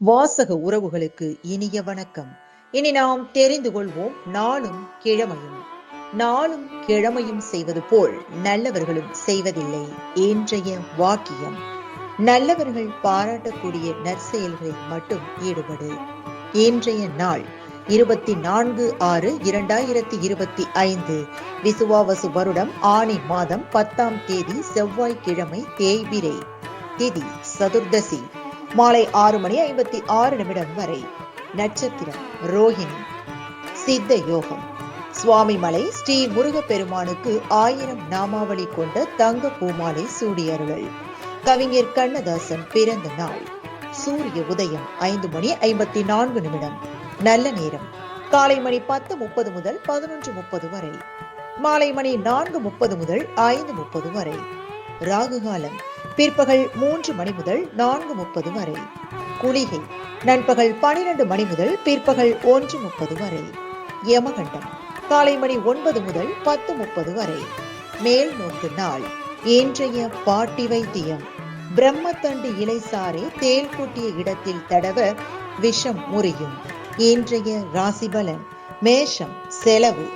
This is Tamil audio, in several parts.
வாசக உறவுகளுக்கு இனிய வணக்கம். இனி நாம் தெரிந்து கொள்வோம் நாளும் கிழமையும். நாளும் கிழமையும் செய்வது போல் நல்லவர்களும் செய்வதில்லை இன்றைய வாக்கியம். நல்லவர்கள் பாராட்டக்கூடிய நற்செயல்களில் மட்டும் ஈடுபடு. இன்றைய நாள் 24/6/2025 விசுவாவசு வருடம் ஆனி மாதம் 10ஆம் தேதி செவ்வாய்க்கிழமை தேய்பிரை. திதி சதுர்தசி. மாலை 6:56 வரை. நட்சத்திரம் ரோஹிணி. சித்த யோகம். சுவாமிமலை ஸ்ரீ முருகப்பெருமானுக்கு 1000 நாமாவளி கொண்ட தங்க பூமாலை சூடியருளல். கவிஞர் கண்ணதாசன் பிறந்த நாள். சூரிய உதயம் 5:54. நல்ல நேரம் காலை மணி 10:30 முதல் 11:30 வரை. மாலை மணி 4:30 முதல் 5:30 வரை. ராகு காலம் பிற்பகல் 3 மணி முதல் 4:30 வரை. குளிகை நண்பகல் 12 மணி முதல் பிற்பகல் 1:30 வரை. யமகண்டம் காலை மணி 9 முதல் 10:30 வரை. மேல் நோக்கு நாள். இன்றைய பாட்டி வைத்தியம். பிரம்மத்தண்டு இலை சாறை தேல் கூட்டிய இடத்தில் தடவ விஷம் முறியும். இன்றைய ராசி பலன். மேஷம் செலவு,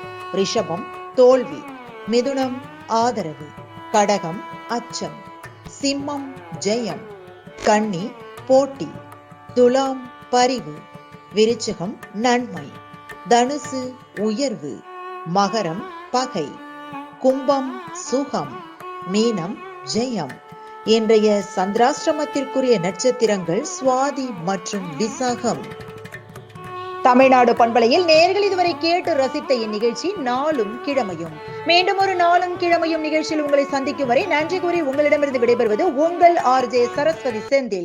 ரிஷபம் தோல்வி, மிதுனம் ஆதரவு, கடகம் அச்சம், சிம்மம் ஜெயம், கன்னி போட்டி, துலாம் பரிவு, விருச்சிகம் நன்மை, தனுசு உயர்வு, மகரம் பகை, கும்பம் சுகம், மீனம் ஜெயம். இன்றைய சந்திராஷ்டிரமத்திற்குரிய நட்சத்திரங்கள் சுவாதி மற்றும் விசாகம். தமிழ்நாடு பண்பலையில் நேயர்கள் இதுவரை கேட்டு ரசித்த இந்நிகழ்ச்சி நாளும் கிழமையும். மீண்டும் ஒரு நாளும் கிழமையும் நிகழ்ச்சியில் உங்களை சந்திக்கும் வரை நன்றி கூறி உங்களிடமிருந்து விடைபெறுவது உங்கள் RJ சரஸ்வதி செந்தில்.